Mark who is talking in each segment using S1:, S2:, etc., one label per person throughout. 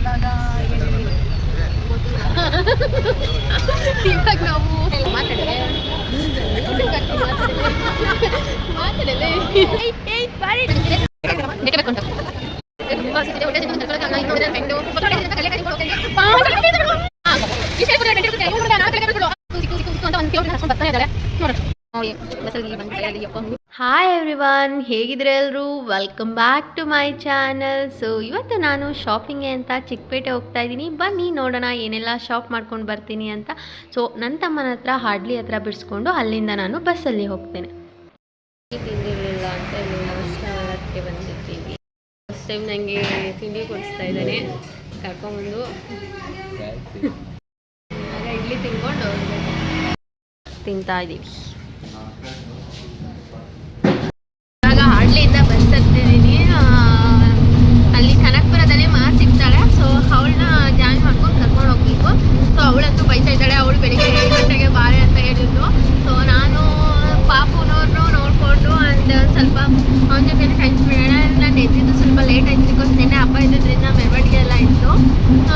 S1: ಇವಾಗ ನಾವು ಮಾತಾಡಲೇ hi everyone, ಹೇಗಿದ್ರೆ ಎಲ್ಲರೂ welcome back to my channel. So ಇವತ್ತು ನಾನು ಶಾಪಿಂಗ್ಗೆ ಅಂತ ಚಿಕ್ಕಪೇಟೆ ಹೋಗ್ತಾ ಇದ್ದೀನಿ. ಬನ್ನಿ ನೋಡೋಣ ಏನೆಲ್ಲ ಶಾಪ್ ಮಾಡ್ಕೊಂಡು ಬರ್ತೀನಿ ಅಂತ. ಸೊ ನನ್ನ ತಮ್ಮನ ಹತ್ರ ಹಾಡ್ಲಿ ಹತ್ರ ಬಿಡಿಸ್ಕೊಂಡು ಅಲ್ಲಿಂದ ನಾನು ಬಸ್ಸಲ್ಲಿ ಹೋಗ್ತೇನೆ. ತಿಂದಿರಲಿಲ್ಲ ಅಂತ ಮಿಷ್ಟಾನ್ನಕ್ಕೆ ಬಂದಿದ್ದೀವಿ. ಫಸ್ಟ್ ಟೈಮ್ ನನಗೆ ತಿಂಡಿ ಕೊಡಿಸ್ತಾ ಇದ್ದಾನೆ. ಕರ್ಕೊಂಬಂದು ಇಡ್ಲಿ ತಿನ್ಕೊಂಡು ತಿಂತಾ ಇದ್ದೀವಿ. ಇವಾಗ ಹಾಡ್ಲಿಯಿಂದ ಬಸ್ ಹತ್ತಿದ್ದೀನಿ. ಅಲ್ಲಿ ಕನಕಪುರದಲ್ಲೇ ಸಿಗ್ತಾಳೆ. ಸೊ ಅವಳನ್ನ ಜಾಯಿನ್ ಮಾಡ್ಕೊಂಡು ಕರ್ಕೊಂಡು ಹೋಗ್ಬೇಕು. ಸೊ ಅವಳಂತೂ ಬೈತಾ ಇದ್ದಾಳೆ. ಅವಳು ಬೆಳಿಗ್ಗೆ 7 ಗಂಟೆಗೆ ಬಾರೆ ಅಂತ ಹೇಳಿದ್ರು. ಸೊ ನಾನು ಪಾಪುನವ್ರನ್ನೂ ನೋಡಿಕೊಂಡು ಅಂಡ್ ಸ್ವಲ್ಪ ಅವನ ಜೊತೆ ಟೈಮ್ ಸ್ಪೆಂಡ್. ನಾನು ಎದ್ದಿದ್ದು ಸ್ವಲ್ಪ ಲೇಟ್ ಆಯ್ತು. ಬಿಕಾಸ್ ನಿನ್ನೆ ಹಬ್ಬ ಇದ್ದಿದ್ದರಿಂದ ಮೆರವಣಿಗೆ ಎಲ್ಲ ಇತ್ತು.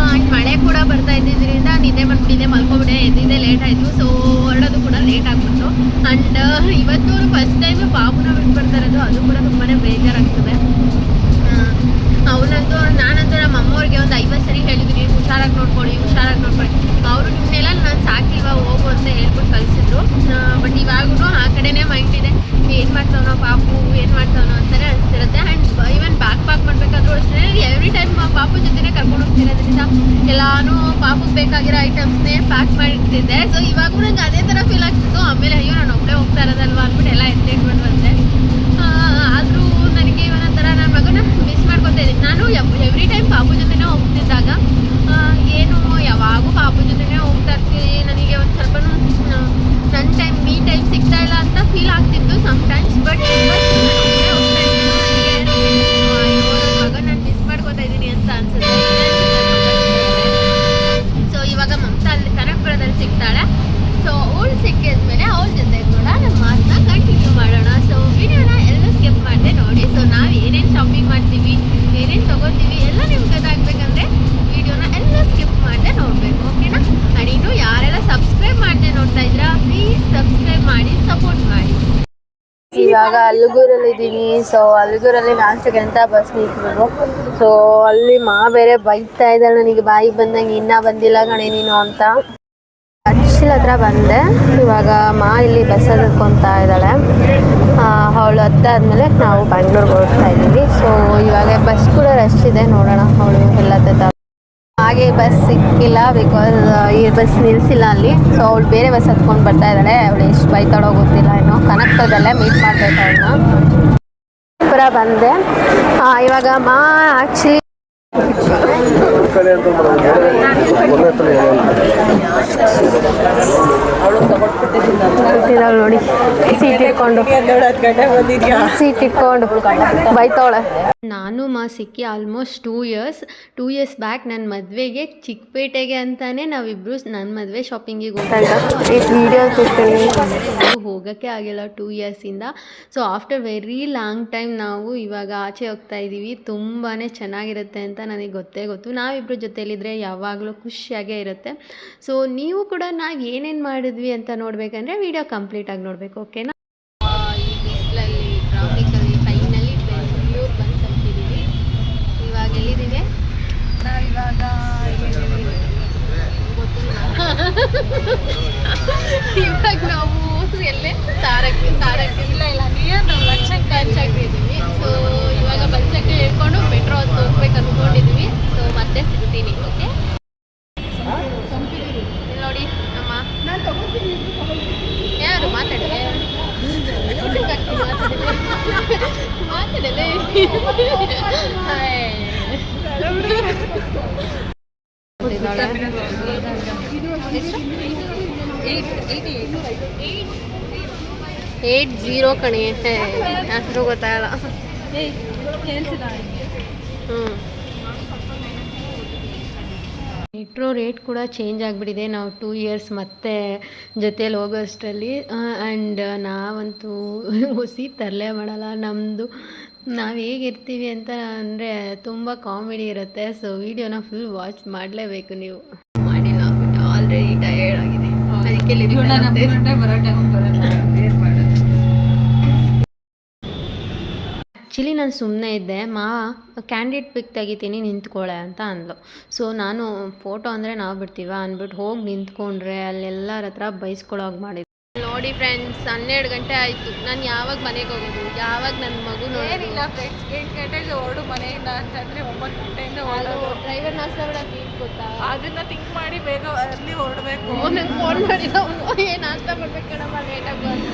S1: ಆ್ಯಂಡ್ ಮಳೆ ಕೂಡ ಬರ್ತಾ ಇದ್ದಿದ್ದರಿಂದ ನಿದ್ದೆ ಬಂದ್ಬಿಟ್ಟಿದೆ, ಮಲ್ಕೊಬಿಟ್ಟೆ. ಎದ್ದಿದ್ದೆ ಲೇಟ್ ಆಯಿತು. ಸೊ ಹೊರಡೋದು ಕೂಡ ಲೇಟ್ ಆಗಿಬಿಟ್ಟು. ಆ್ಯಂಡ್ ಇವತ್ತು ಫಸ್ಟ್ ಟೈಮ್ ಪಾಪುನ ಬಿಟ್ಬಿಡ್ತಾ ಇರೋದು. ಅದು ಕೂಡ ತುಂಬಾ ಬೇಜಾರಾಗ್ತದೆ. ಅವನಂತೂ ನಾನಂತೂ ನಮ್ಮ ಅಮ್ಮವ್ರಿಗೆ ಒಂದು 50 ಸರಿ ಹೇಳಿದ್ದೀನಿ, ಹುಷಾರಾಗಿ ನೋಡ್ಕೊಳ್ಳಿ. ಅವರು ನಿಮ್ಮನ್ನೆಲ್ಲ ನಾನು ಸಾಕಿಲ್ವ ಹೋಗು ಅಂತ ಹೇಳ್ಬಿಟ್ಟು ಕಳಿಸಿದ್ರು. ಬಟ್ ಇವಾಗೂ ಆ ಕಡೆನೇ ಮೈಂಡ್ ಇದೆ. ಏನು ಮಾಡ್ತಾವನೋ ಪಾಪು, ಏನು ಮಾಡ್ತಾವನೋ ಅಂತಲೇ ಅನಿಸ್ತಿರುತ್ತೆ. ಆ್ಯಂಡ್ ಈವನ್ ಬ್ಯಾಗ್ ಪ್ಯಾಕ್ ಮಾಡಬೇಕಾದ್ರೂ ಅಷ್ಟೇ ಎವ್ರಿ ಟೈಮ್ ಪಾಪು ಜೊತೆನೇ ಕರ್ಕೊಂಡು ಹೋಗ್ತಿರೋದ್ರಿಂದ ಎಲ್ಲಾನು ಪಾಪುಗೆ ಬೇಕಾಗಿರೋ ಐಟಮ್ಸ್ನೇ ಪ್ಯಾಕ್ ಮಾಡಿರ್ತಿದ್ದೆ. ಸೊ ಇವಾಗೂ ನಂಗೆ ಅದೇ ಥರ ಫೀಲ್ ಆಗ್ತಿತ್ತು. ಆಮೇಲೆ ಅಯ್ಯೋ ನಾನು ಒಬ್ಬಳೇ ಹೋಗ್ತಾ ಇರೋದಲ್ವ ಅಂದ್ಬಿಟ್ಟು ಎಲ್ಲ ಎತ್ತಿಟ್ಬಿಟ್ಟು ಬಂದೆ. ಆದರೂ ನನಗೆ ಒಂಥರ ನನ್ನ ಮಗನ ಮಿಸ್ ಮಾಡ್ಕೊತಾ ಇದ್ದೀನಿ. ನಾನು ಎವ್ರಿ ಟೈಮ್ ಪಾಪು ಜೊತೆನೇ ಹೋಗ್ತಿದ್ದಾಗ ಏನು ಯಾವಾಗೂ ಪಾಪು ಜೊತೆನೇ ಹೋಗ್ತಾ ಇರ್ತೀನಿ. ನನಗೆ ಒಂದು ಸ್ವಲ್ಪ ನನ್ನ ಟೈಮ್ ಮೀ ಟೈಮ್ ಸಿಗ್ತಾ ಇಲ್ಲ ಅಂತ ಫೀಲ್ ಆಗ್ತಿತ್ತು ಸಮ್ಟೈಮ್ಸ್. ಬಟ್ ಹೋಗ್ತಾ ಇದ್ದೀನಿ. ನನ್ನ ಮಗ ನಾನು ಮಿಸ್ ಮಾಡ್ಕೊತಾ ಇದ್ದೀನಿ ಅಂತ ಅನ್ಸುತ್ತೆ. ಸೊ ಇವಾಗ ಮಮತಾ ಅಲ್ಲಿ ಕನಕಪುರದಲ್ಲಿ ಸಿಗ್ತಾಳೆ. ಸೊ ಅವಳು ಸಿಕ್ಕಿದ್ಮೇಲೆ ಅವಳ ಜೊತೆ ಕೂಡ ನಮ್ಮ ಮಾತನ್ನ ಕಂಟಿನ್ಯೂ ಮಾಡೋಣ. ಸೊ ವಿಡಿಯೋನ ಎಲ್ಲ ಸ್ಕಿಪ್ ಮಾಡಿದೆ ನೋಡಿ. ಸೊ ನಾವು ಏನೇನು ಶಾಪಿಂಗ್ ಮಾಡ್ತೀವಿ, ಏನೇನು ತೊಗೋತೀವಿ ಎಲ್ಲ ನಿಮ್ಗೆ ಗೊತ್ತಾಗಬೇಕಂದ್ರೆ ವಿಡಿಯೋನ ಎಲ್ಲ ಸ್ಕಿಪ್ ಮಾಡಿದೆ ನೋಡಬೇಕು, ಓಕೆನಾ? ಆ್ಯಂಡ್ ಇನ್ನು ಯಾರೆಲ್ಲ ಸಬ್ಸ್ಕ್ರೈಬ್ ಮಾಡದೆ ನೋಡ್ತಾ ಇದ್ದೀರಾ ಪ್ಲೀಸ್ ಸಬ್ಸ್ಕ್ರೈಬ್ ಮಾಡಿ, ಸಪೋರ್ಟ್ ಮಾಡಿ. ಇವಾಗ ಅಲ್ಗೂರಲ್ಲಿ ಇದ್ದೀನಿ. ಸೊ ಅಲ್ಗೂರಲ್ಲಿ ನಾಷ್ಟಕ್ಕೆ ಅಂತ ಬಸ್ ನಿಂತಿದ್ರು. ಸೊ ಅಲ್ಲಿ ಬೇರೆ ಬೈತಾ ಇದ್ದಾಳೆ ನನಗೆ, ಬಾಯಿಗೆ ಬಂದಂಗೆ ಇನ್ನೂ ಬಂದಿಲ್ಲ ಕಣೆ ನೀನು ಅಂತ. ಅಚ್ಚಿಲ್ ಹತ್ರ ಬಂದೆ. ಇವಾಗ ಇಲ್ಲಿ ಬಸ್ ಹತ್ಕೊತಾ ಇದ್ದಾಳೆ. ಅವಳು ಹತ್ತಾದ್ಮೇಲೆ ನಾವು ಬ್ಯಾಂಗ್ಳೂರ್ಗೆ ಹೋಗ್ತಾ ಇದ್ದೀವಿ. ಸೊ ಇವಾಗ ಬಸ್ ಕೂಡ ರಶ್ ಇದೆ, ನೋಡೋಣ ಅವಳು ಎಲ್ಲ ಹಾಗೆ ಬಸ್ ಸಿಕ್ಕಿಲ್ಲ. ಬಿಕಾಸ್ ಈ ಬಸ್ ನಿಲ್ಲಿಸಿಲ್ಲ ಅಲ್ಲಿ. ಸೊ ಅವಳು ಬೇರೆ ಬಸ್ ಹತ್ಕೊಂಡು ಬರ್ತಾ ಇದ್ದಾಳೆ. ಅವಳು ಎಷ್ಟು ಬೈತಾಳೋ ಗೊತ್ತಿಲ್ಲ. ಇನ್ನು ಕನಕಪುರದಲ್ಲೇ ಮೀಟ್ ಮಾಡಬೇಕು ಅವಳನ್ನ. ಪುರ ಬಂದೆ. ಇವಾಗ ಆ್ಯಕ್ಚುಲಿ ನೋಡಿ ಸೀಟ್ ಇಟ್ಕೊಂಡು ಬೈತಾವಳೆ. ನಾನು ಸಿಕ್ಕಿ ಆಲ್ಮೋಸ್ಟ್ 2 ಇಯರ್ಸ್ ಬ್ಯಾಕ್ ನನ್ನ ಮದುವೆಗೆ ಚಿಕ್ಕಪೇಟೆಗೆ ಅಂತಾನೆ ನಾವಿಬ್ರು ನನ್ನ ಮದುವೆ ಶಾಪಿಂಗಿಗೆ ಹೋಗೋಕ್ಕೆ ಆಗಿಲ್ಲ 2 ಇಯರ್ಸಿಂದ. So after very long time ನಾವು ಇವಾಗ ಆಚೆ ಹೋಗ್ತಾ ಇದ್ದೀವಿ. ತುಂಬಾ ಚೆನ್ನಾಗಿರುತ್ತೆ ಅಂತ ನನಗೆ ಗೊತ್ತು. ನಾವಿಬ್ಬರ ಜೊತೆಲಿದ್ರೆ ಯಾವಾಗಲೂ ಖುಷಿಯಾಗೇ ಇರುತ್ತೆ. ಸೊ ನೀವು ಕೂಡ ನಾವು ಏನೇನು ಮಾಡಿದ್ವಿ ಅಂತ ನೋಡಬೇಕಂದ್ರೆ ವಿಡಿಯೋ ಕಂಪ್ಲೀಟಾಗಿ ನೋಡಬೇಕು, ಓಕೆನಾ? ಈ ಬಿಸಿಲಲ್ಲಿ ಟ್ರಾಫಿಕಲ್ಲಿ ಫೈನಲಿ ಬೆಂಗಳೂರು ಬಂದು ತಲುಪಿದ್ದೀವಿ. ಇವಾಗ ಎಲ್ಲಿದ್ದೀವಿ ನಾವಿವಾಗ ಇವಾಗ ನಾವು ಎಲ್ಲೇ ಸಾರಕ್ಕೆ ಇಲ್ಲ ನಾವು ಬನ್ಸಕ್ಕೆ ಇದ್ದೀವಿ. ಸೊ ಇವಾಗ ಬನ್ಸಕ್ಕೆ ಹೇಳ್ಕೊಂಡು ಮೆಟ್ರೋ ಅಂತ ಹೋಗ್ಬೇಕು ಅಂದ್ಕೊಂಡಿದ್ದೀವಿ. ಸೊ ಮತ್ತೆ ಸಿಗ್ತೀನಿ, ಓಕೆ? ನೋಡಿ ನಮ್ಮ ಯಾರು ಮಾತಾಡಲೇ ಏಟ್ 0 ಕಣೆ ಅಷ್ಟು ಗೊತ್ತಾಗಲ್ಲ. ಮೆಟ್ರೋ ರೇಟ್ ಕೂಡ ಚೇಂಜ್ ಆಗಿಬಿಟ್ಟಿದೆ. ನಾವು 2 ಇಯರ್ಸ್ ಮತ್ತೆ ಜೊತೇಲಿ ಹೋಗೋಷ್ಟರಲ್ಲಿ. ಆ್ಯಂಡ್ ನಾವಂತೂ ಹುಸಿ ತರಲೇ ಮಾಡಲ್ಲ. ನಮ್ಮದು ನಾವು ಹೇಗಿರ್ತೀವಿ ಅಂತ ಅಂದರೆ ತುಂಬ ಕಾಮಿಡಿ ಇರುತ್ತೆ. ಸೊ ವಿಡಿಯೋನ ಫುಲ್ ವಾಚ್ ಮಾಡಲೇಬೇಕು ನೀವು. ಮಾಡಿಲ್ಲ, ಆಲ್ರೆಡಿ ಟಯರ್ಡ್ ಆಗಿದೆ, ಅದಕ್ಕೆ ಆ್ಯಕ್ಚುಲಿ ನಾನು ಸುಮ್ಮನೆ ಇದ್ದೆ. ಕ್ಯಾಂಡಿಡೇಟ್ ಪಿಕ್ ತೆಗಿತೀನಿ ನಿಂತ್ಕೊಳ್ಳೆ ಅಂತ ಅಂದ್ಲು. ಸೊ ನಾನು ಫೋಟೋ ಅಂದರೆ ನಾವು ಬಿಡ್ತೀವ ಅಂದ್ಬಿಟ್ಟು ಹೋಗಿ ನಿಂತ್ಕೊಂಡ್ರೆ ಅಲ್ಲೆಲ್ಲರ ಹತ್ರ ಬೈಸ್ಕೊಳ್ಳೋಗಿ ಮಾಡಿದ್ದೆ. ನೋಡಿ ಫ್ರೆಂಡ್ಸ್, 12 ಗಂಟೆ ಆಯಿತು. ನಾನು ಯಾವಾಗ ಮನೆಗೆ ಹೋಗೋದು, ಯಾವಾಗ ನನ್ನ ಮಗು
S2: ನೋಡಿಲ್ಲ ಫ್ರೆಂಡ್ಸ್. 8 ಗಂಟೆಗೆ ಹೊರಡು ಮನೆಯಿಂದ ಅಂತಂದರೆ 9 ಗಂಟೆಯಿಂದ ಹೊರಡೋದು.
S1: ಡ್ರೈವರ್ ನಾಷ್ಟ ಗೊತ್ತಾ,
S2: ಅದನ್ನು ಥಿಂಕ್ ಮಾಡಿ ಬೇಗ ಅಲ್ಲಿ ಹೊರಡಬೇಕು.
S1: ನನಗೆ ಫೋನ್ ಮಾಡಿದ, ಏನು ನಾಷ್ಟ ಮಾಡ್ಬೇಕು ಕಣಮ್ಮ, ಲೇಟಾಗಿ ಬಂದು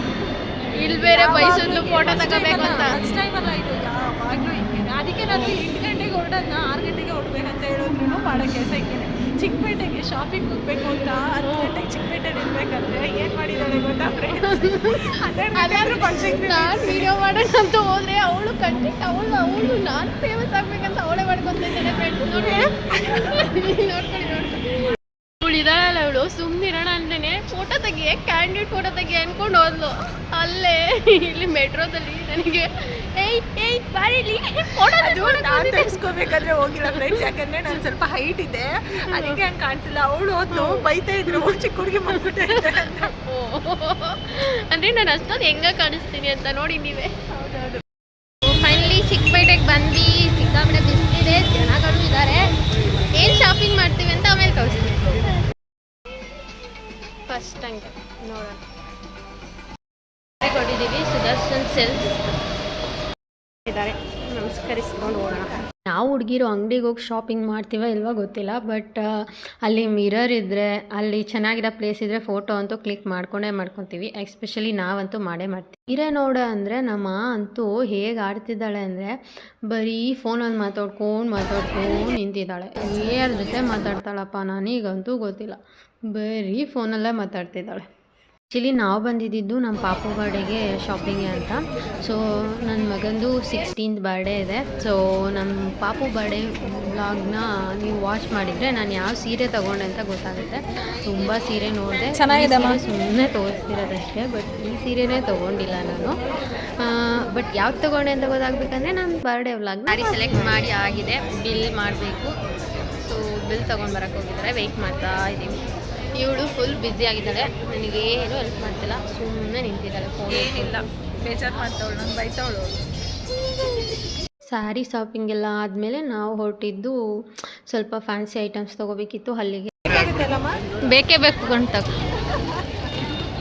S1: ಇಲ್ಲಿ ಬೇರೆ ಬೈಸೋದು ಫೋಟೋ ತಗೋಬೇಕು ಅಂತ.
S2: ಫಸ್ಟ್ ಟೈಮಲ್ಲ ಇದು, ಯಾವಾಗಲೂ ಹಿಂಗೆ. ಅದಕ್ಕೆ ನಾನು 8 ಗಂಟೆಗೆ ಹೊರಡೋದನ್ನ 6 ಗಂಟೆಗೆ ಹೊರಡ್ಬೇಕಂತ ಹೇಳಿದ್ರು ಮಾಡೋ ಕೆಲಸ ಹಿಂಗೆ. ಚಿಕ್ಕಪೇಟೆಗೆ ಶಾಪಿಂಗ್ ಹೋಗ್ಬೇಕು ಅಂತ 10 ಗಂಟೆಗೆ ಚಿಕ್ಕಪೇಟೆಗೆ ಇರಬೇಕಂದ್ರೆ ಏನು ಮಾಡಿದ್ದಾಳೆ ಗೊತ್ತಾ ಫ್ರೆಂಡ್ಸ್? ಅದಾದ್ರೂ ಫಂಕ್ಷನ್
S1: ನಾನು ವೀಡಿಯೋ ಮಾಡೋಣ ಅಂತ ಹೋದರೆ ಅವಳು ಕಂಟೆಂಟ್ ಅವಳು ನಾನು ಫೇಮಸ್ ಆಗಬೇಕಂತ ಅವಳೇ ಮಾಡ್ಕೊತಾ ಇದ್ದಾಳೆ ಫ್ರೆಂಡ್ಸ್. ನೋಡ್ಕೊಳ್ಳಿ ಅವಳು ಇದ್ದಾಳಲ್ಲ, ಅವಳು ಸುಮ್ಮನಿರೋಣ ಅಂತಲೇ ಫೋಟೋ ತೆಗಿಯೇ, ಕ್ಯಾಂಡಿಡೇಟ್ ಫೋಟೋ ತೆಗಿ ಅಂದ್ಕೊಂಡು ಹೋದ್ಲು. ಅಲ್ಲೇ ಇಲ್ಲಿ ಮೆಟ್ರೋದಲ್ಲಿ ನನಗೆ ಏಯ್ ಬಾರಿಲಿ ಫೋಟೋ
S2: ನಾನು ತೆಗೆಸ್ಕೋಬೇಕಾದ್ರೆ ಹೋಗಿಲ್ಲ ಫ್ರೆಂಡ್ಸ್, ಯಾಕಂದರೆ ನಾನು ಸ್ವಲ್ಪ ಹೈಟ್ ಇದೆ, ಅದಕ್ಕೆ ಹಂಗೆ ಕಾಣಿಸಿಲ್ಲ. ಅವಳು ಹೋದ್ಲು ಬೈತಾ ಇದ್ರು, ಚಿಕ್ಕ ಹುಡುಗಿ ಮಾಡ್ಬಿಟ್ಟೆ ಅಂತ.
S1: ಅಂದರೆ ನಾನು ಅಷ್ಟೊಂದು ಹೆಂಗೆ ಕಾಣಿಸ್ತೀನಿ ಅಂತ ನೋಡಿ ನೀವೇ.
S2: ಹೌದೌದು.
S1: ಫೈನಲಿ ಚಿಕ್ಕಪೇಟೆಗೆ ಬಂದು ಸಿಕ್ಕಾಪಟ್ಟೆ ಬಿಸ್ತಿದೆ, ಜನಗಳು ಇದ್ದಾರೆ. ಏನು ಶಾಪಿಂಗ್ ಮಾಡ್ತೀವಿ ಅಂತ ಆಮೇಲೆ ತೋರಿಸ್ತೀವಿ. ಫಸ್ಟ್ ಹಂಗೆ ನೋಡೋಣ, ಕೊಟ್ಟಿದ್ದೀವಿ ಸುದರ್ಶನ್ ಸೆಲ್ಸ್ ಇದ್ದಾರೆ, ನಮಸ್ಕರಿಸ್ಕೊಂಡು ಹೋಗೋಣ. ನಾವು ಹುಡುಗಿರು ಅಂಗಡಿಗೆ ಹೋಗಿ ಶಾಪಿಂಗ್ ಮಾಡ್ತೀವ ಇಲ್ವಾ ಗೊತ್ತಿಲ್ಲ, ಬಟ್ ಅಲ್ಲಿ ಮಿರರ್ ಇದ್ದರೆ, ಅಲ್ಲಿ ಚೆನ್ನಾಗಿರೋ ಪ್ಲೇಸ್ ಇದ್ದರೆ ಫೋಟೋ ಅಂತೂ ಕ್ಲಿಕ್ ಮಾಡ್ಕೊತೀವಿ. ಎಸ್ಪೆಷಲಿ ನಾವಂತೂ ಮಾಡೇ ಮಾಡ್ತೀವಿ. ಇರೇ ನೋಡ ಅಂದರೆ ನಮ್ಮ ಅಂತೂ ಹೇಗೆ ಆಡ್ತಿದ್ದಾಳೆ ಅಂದರೆ, ಬರೀ ಫೋನಲ್ಲಿ ಮಾತಾಡ್ಕೊಂಡು ನಿಂತಿದ್ದಾಳೆ. ಯಾರ ಜೊತೆ ಮಾತಾಡ್ತಾಳಪ್ಪ ನನಗಂತೂ ಗೊತ್ತಿಲ್ಲ, ಬರೀ ಫೋನಲ್ಲೇ ಮಾತಾಡ್ತಿದ್ದಾಳೆ. ಆ್ಯಕ್ಚುಲಿ ನಾವು ಬಂದಿದ್ದು ನಮ್ಮ ಪಾಪು ಬರ್ಡೇಗೆ ಶಾಪಿಂಗ್ಗೆ ಅಂತ. ಸೊ ನನ್ನ ಮಗಂದು 16th ಬರ್ಡೇ ಇದೆ. ಸೊ ನಮ್ಮ ಪಾಪು ಬರ್ಡೇ ವ್ಲಾಗ್ನ ನೀವು ವಾಚ್ ಮಾಡಿದರೆ ನಾನು ಯಾವ ಸೀರೆ ತೊಗೊಂಡೆ ಅಂತ ಗೊತ್ತಾಗುತ್ತೆ. ತುಂಬ ಸೀರೆ ನೋಡಿದೆ,
S2: ಚೆನ್ನಾಗಿದೆ,
S1: ಸುಮ್ಮನೆ ತೋರಿಸ್ತಿರೋದಷ್ಟೇ. ಬಟ್ ಈ ಸೀರೆನೇ ತೊಗೊಂಡಿಲ್ಲ ನಾನು. ಬಟ್ ಯಾವ್ದು ತೊಗೊಂಡೆ ಅಂತ ಗೊತ್ತಾಗಬೇಕಂದ್ರೆ ನಮ್ಮ ಬರ್ಡೇ ವ್ಲಾಗ್ನ ಸಾರಿ ಸೆಲೆಕ್ಟ್ ಮಾಡಿ ಆಗಿದೆ. ಬಿಲ್ ಮಾಡಬೇಕು. ಸೊ ಬಿಲ್ ತೊಗೊಂಡು ಬರೋಕ್ಕೆ ಹೋಗಿದ್ದಾರೆ, ವೆಯ್ಟ್ ಮಾಡ್ತಾ ಇದ್ದೀವಿ. ಇವಳು ಫುಲ್ ಬ್ಯುಸಿ ಆಗಿದ್ದಾಳೆ, ನನಗೇನು ಹೆಲ್ಪ್ ಮಾಡ್ತಿಲ್ಲ, ಸುಮ್ಮನೆ ನಿಂತಿದ್ದಾಳೆ. ಫೋನ್
S2: ಏನಿಲ್ಲ, ಬೇಜಾರು ಮಾಡ್ತಾವಳು, ನಂಗೆ ಬೈತಾವಳು.
S1: ಸ್ಯಾರಿ ಶಾಪಿಂಗ್ ಎಲ್ಲ ಆದಮೇಲೆ ನಾವು ಹೊರಟಿದ್ದು ಸ್ವಲ್ಪ ಫ್ಯಾನ್ಸಿ ಐಟಮ್ಸ್ ತೊಗೋಬೇಕಿತ್ತು. ಅಲ್ಲಿಗೆ ಬೇಕೇ ಬೇಕು ಗಂಟ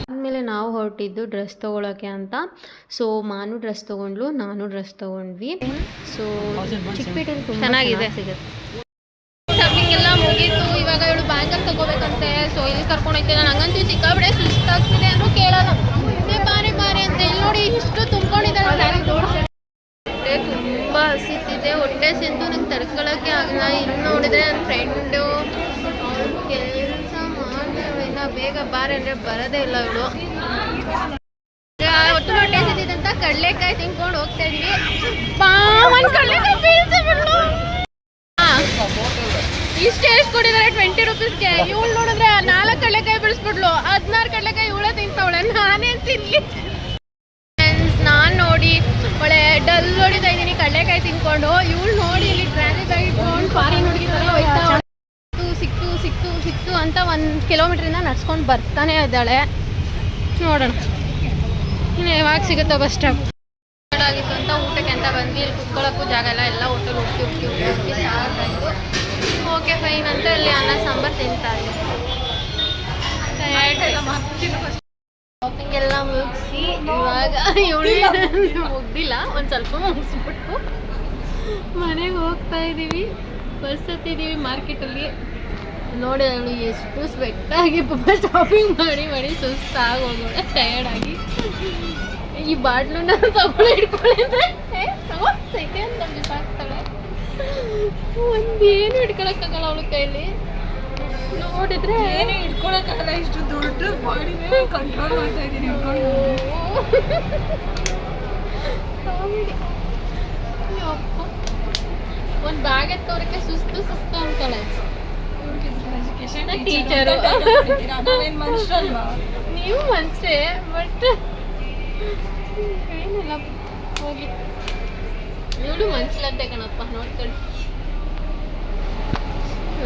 S1: ಆದಮೇಲೆ ನಾವು ಹೊರಟಿದ್ದು ಡ್ರೆಸ್ ತೊಗೊಳಕ್ಕೆ ಅಂತ. ಸೊ ಮಾನು ಡ್ರೆಸ್ ತೊಗೊಂಡ್ಲು, ನಾನು ಡ್ರೆಸ್ ತೊಗೊಂಡ್ವಿ. ಸೊ ಚಿಕ್ಕಪೇಟೆಯಲ್ಲಿ ತುಂಬ ಚೆನ್ನಾಗಿದೆ ಸಿಗುತ್ತೆ. ಶಾಪಿಂಗ್ ಎಲ್ಲ ಮುಗೀತು. ಇವಾಗ ಇವಳು ಬ್ಯಾಂಗಲ್ ತಗೋಬೇಕಂತೆ. ಸೊ ಇಲ್ಲಿ ಕರ್ಕೊಂಡು ಹೋಗ್ತಿದ್ದೆ. ನಂಗಂತೂ ಸಿಕ್ಕಾಬಿಡೆ ಸುಸ್ತಾಗ್ತಿದೆ ಅಂದರೂ ಕೇಳಲ್ಲ, ಬಾರೆ ಅಂತ. ಇಲ್ಲಿ ನೋಡಿ ಇಷ್ಟು ತುಂಬ್ಕೊಂಡಿದ್ದಾಳೆ. ಹೊಟ್ಟೆ ತುಂಬ ಹಸಿತಿದೆ, ಹೊಟ್ಟೆ ಸಿಂತು ನಂಗೆ ತಡ್ಕೊಳ್ಳೋಕ್ಕೆ ಆಗಲ್ಲ. ಇಲ್ಲಿ ನೋಡಿದ್ರೆ ನನ್ನ ಫ್ರೆಂಡು ಕೆಲಸ ಮಾಡ್ತಾಳಿಲ್ಲ, ಬೇಗ ಬಾರೆ ಅಂದರೆ ಬರೋದೇ ಇಲ್ಲ ಇವಳು. ಒಟ್ಟು ಹೊಟ್ಟೆ ಸಿದ್ದಿದ್ದಂತ ಕಡಲೆಕಾಯಿ ತಿನ್ಕೊಂಡು ಹೋಗ್ತಾ ಇದ್ವಿ. ಕಡಲೆಕಾಯಿ ಬೀಳ್ತೀವಿ. ಇಷ್ಟೇ ಎಷ್ಟು ಕೊಟ್ಟಿದ್ದಾರೆ 20 ರೂಪೀಸ್ಗೆ. ಇವಳು ನೋಡಿದ್ರೆ 4 ಕಡಲೆಕಾಯಿ ಬಿಡಿಸ್ಬಿಡ್ಲು, 16 ಕಡಲೆಕಾಯಿ ಇವಳೇ ತಿಂತಾವಳೆ, ನಾನೇನು ತಿನ್ಲಿ. ಫ್ರೆಂಡ್ಸ್, ನಾನು ನೋಡಿ ಒಳ್ಳೆ ಡಲ್ ಹೊಡಿತಾ ಇದ್ದೀನಿ ಕಡಲೆಕಾಯಿ ತಿನ್ಕೊಂಡು. ಇವಳು ನೋಡಿ ಇಲ್ಲಿ ಟ್ರಾಲಿ ಬ್ಯಾಗ್ ಇಟ್ಕೊಂಡು ಫಾರಿನ್ ಹುಡುಗಿದೆಲ್ಲ ಹೋಯ್ತಾ ಸಿಕ್ತು ಅಂತ 1 ಕಿಲೋಮೀಟ್ರಿಂದ ನಡ್ಸ್ಕೊಂಡು ಬರ್ತಾನೆ ಇದ್ದಾಳೆ. ನೋಡೋಣ ಇನ್ನು ಯಾವಾಗ ಸಿಗುತ್ತೋ ಬಸ್ ಸ್ಟಾಪ್. ಆಗಿತ್ತು ಅಂತ ಊಟಕ್ಕೆ ಅಂತ ಬಂದು ಇಲ್ಲಿ ಕುತ್ಕೊಳ್ಳೋಕ್ಕೂ ಜಾಗ ಎಲ್ಲ ಹೋಟೆಲ್ ಹುಡುಕಿ ಸಾಕಾಯಿತು. ಓಕೆ ಫೈನ್ ಅಂತ ಇಲ್ಲಿ ಅನ್ನ ಸಾಂಬಾರು ತಿಂತಾ ಇದ್ದೆ. ಶಾಪಿಂಗ್ ಎಲ್ಲ ಮುಗಿಸಿ ಇವಾಗ ಇವಳು ಮುಗ್ದಿಲ್ಲ, ಒಂದು ಸ್ವಲ್ಪ ಮುಗಿಸ್ಬಿಟ್ಟು ಮನೆಗೆ ಹೋಗ್ತಾ ಇದ್ದೀವಿ. ಬಸ್ ಹತ್ತಿದ್ದೀವಿ ಮಾರ್ಕೆಟಲ್ಲಿ. ನೋಡಿ ಅವಳು ಎಷ್ಟು ಸ್ವೆಟ್ಟಾಗಿ ಪಾಪ ಶಾಪಿಂಗ್ ಮಾಡಿ ಸುಸ್ತಾಗೋಗೋಳೆ, ಟಯರ್ಡಾಗಿ. ಈ ಬಾಟ್ಲನ್ನ ಇಟ್ಕೊಂಡಿದ್ರೆ ಸೈತೆ ಅಂತ ಬಿಸಾಕ್ತಾಳೆ. ಒಂದೇನು ಹಿಡ್ಕೊಳಕ್ಕಾಗಲ್ಲ ಅವಳ ಕೈಲಿ. ನೋಡಿದ್ರೆ
S2: ಏನು ಹಿಡ್ಕೊಳಕ್ಕಾಗಲ್ಲ, ಇಷ್ಟು ದೊಡ್ಡ ಬಾಡಿನೇ ಕಂಟ್ರೋಲ್ ಮಾಡ್ತಾ ಇದ್ದೀನಿ.
S1: ಒಂದು ಬ್ಯಾಗ್ ಎತ್ಕೋರಕ್ಕೆ ಸುಸ್ತು ಅಂತಾಳೆ.
S2: ಟೀಚರು ಮನುಷ್ಯಲ್ವಾ
S1: ನೀವು ಮನುಷ್ಯೇ, ಬಟ್ ಏನಿಲ್ಲ ಹೋಗಿ ಇವಳು ಮನ್ಸಲಂತೆ ಕಣಪ್ಪ ನೋಡ್ಕೊಳ್ಳಿ.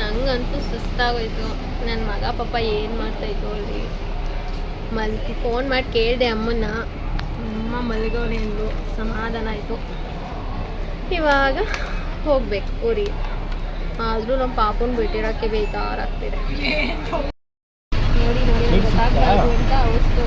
S1: ನಂಗಂತೂ ಸುಸ್ತಾಗೋಯ್ತು. ನನ್ನ ಮಗ ಪಾಪ ಏನು ಮಾಡ್ತಾಯಿತ್ತು ಅಲ್ಲಿ ಫೋನ್ ಮಾಡಿ ಕೇಳಿದೆ ಅಮ್ಮನ್ನ. ಅಮ್ಮ ಮಲಗೋಣೆ ಅಂದು ಸಮಾಧಾನ ಆಯಿತು. ಇವಾಗ ಹೋಗ್ಬೇಕು ಊರಿಗೆ. ಆದರೂ ನಮ್ಮ ಪಾಪನ ಬಿಟ್ಟಿರೋಕ್ಕೆ ಬೇಜಾರಾಗ್ತಿದೆ. ನೋಡಿ ಗೊತ್ತಾಗ್ಬಾರ್ದು ಅಂತ ಔಷಧಿ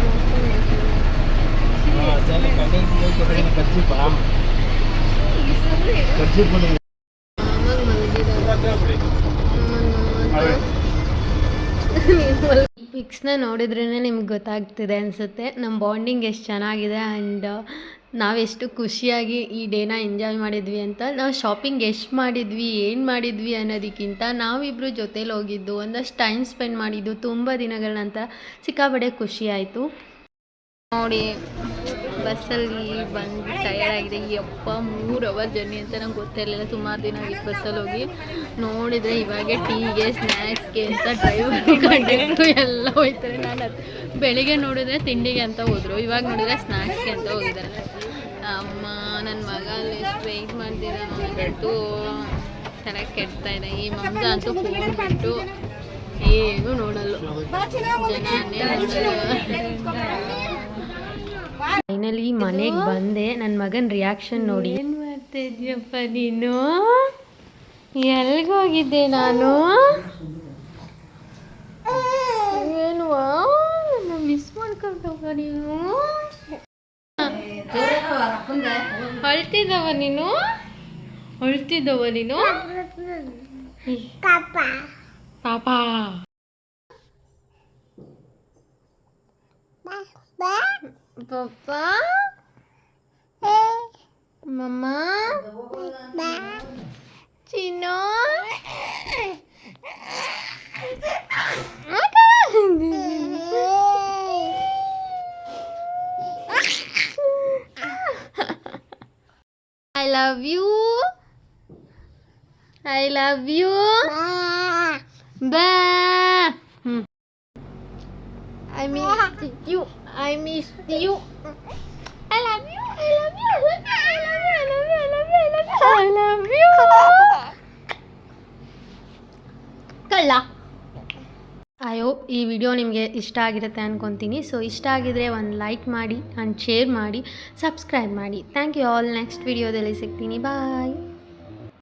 S1: ಪಿಕ್ಸ್ನ ನೋಡಿದ್ರೇ ನಿಮ್ಗೆ ಗೊತ್ತಾಗ್ತಿದೆ ಅನಿಸುತ್ತೆ ನಮ್ಮ ಬಾಂಡಿಂಗ್ ಎಷ್ಟು ಚೆನ್ನಾಗಿದೆ ಆ್ಯಂಡ್ ನಾವೆಷ್ಟು ಖುಷಿಯಾಗಿ ಈ ಡೇನ ಎಂಜಾಯ್ ಮಾಡಿದ್ವಿ ಅಂತ. ನಾವು ಶಾಪಿಂಗ್ ಎಷ್ಟು ಮಾಡಿದ್ವಿ ಏನು ಮಾಡಿದ್ವಿ ಅನ್ನೋದಕ್ಕಿಂತ ನಾವಿಬ್ಬರು ಜೊತೇಲಿ ಹೋಗಿದ್ದು ಒಂದಷ್ಟು ಟೈಮ್ ಸ್ಪೆಂಡ್ ಮಾಡಿದ್ದು ತುಂಬ ದಿನಗಳ ನಂತರ ಸಿಕ್ಕಾಪಟ್ಟೆ ಖುಷಿ ಆಯಿತು. ನೋಡಿ ಬಸ್ಸಲ್ಲಿ ಬಂದು ಟಯರ್ಡ್ ಆಗಿದೆ. ಯಪ್ಪ 3 ಅವರ್ ಜರ್ನಿ ಅಂತ ನಂಗೆ ಗೊತ್ತಿರಲಿಲ್ಲ. ಸುಮಾರು ದಿನ ಆಗಿತ್ತು ಬಸ್ಸಲ್ಲಿ ಹೋಗಿ. ನೋಡಿದರೆ ಇವಾಗೆ ಟೀಗೆ ಸ್ನ್ಯಾಕ್ಸ್ಗೆ ಅಂತ ಡ್ರೈವರ್ ಕಂಡಕ್ಟ್ರು ಎಲ್ಲ ಹೋಗ್ತಾರೆ. ನಾನು ಬೆಳಿಗ್ಗೆ ನೋಡಿದರೆ ತಿಂಡಿಗೆ ಅಂತ ಹೋದರು, ಇವಾಗ ನೋಡಿದರೆ ಸ್ನ್ಯಾಕ್ಸ್ಗೆ ಅಂತ ಹೋಗಿದ್ದಾರೆ. ಅಮ್ಮ ನನ್ನ ಮಗ ಅಲ್ಲಿ ಎಷ್ಟು ವೆಯ್ಟ್ ಮಾಡ್ತಿದ್ದ ನನಗಂತೂ ತಲೆ ಕೆಡ್ತಾ ಇದೆ. ಈ ಮಮ್ಮದ ಅಂತೂ ಫೋನ್ ಬಿಟ್ಟು ಏನು ನೋಡಲ್ಲ, ಫೈನಲಿ ಮನೆಗೆ ಬಂದೆ. ನನ್ನ ಮಗನ ರಿಯಾಕ್ಷನ್ ನೋಡಿ. ಏನು ಮಾಡ್ತಾ ಇದೀಯಪ್ಪ ನೀನು? ಎಲ್ಗೋಗಿದ್ದೆ ನಾನು? ಏನು ಮಿಸ್ ಮಾಡ್ಕೊಂಡವ ನೀನು? ಅಳ್ತಿದ್ದವ ನೀನು? ಅಳ್ತಿದ್ದವ ನೀನು? ಪಾಪಾ ಪಾಪಾ ಮಮ್ಮ ಚಿನ್ನು I love you. I love you. Ba. I miss you. I miss you. I love you. I love you. I love you. I love you. I love you. I love you. ಕಳ್ಳ. I hope ಈ video ನಿಮಗೆ ಇಷ್ಟ ಆಗಿರುತ್ತೆ ಅಂದ್ಕೊತೀನಿ. So ಇಷ್ಟ ಆಗಿದ್ರೆ ಒಂದು like ಮಾಡಿ and share ಮಾಡಿ, ಸಬ್ಸ್ಕ್ರೈಬ್ ಮಾಡಿ. Thank you all. ನೆಕ್ಸ್ಟ್ ವಿಡಿಯೋದಲ್ಲಿ ಸಿಗ್ತೀನಿ. ಬಾಯ್.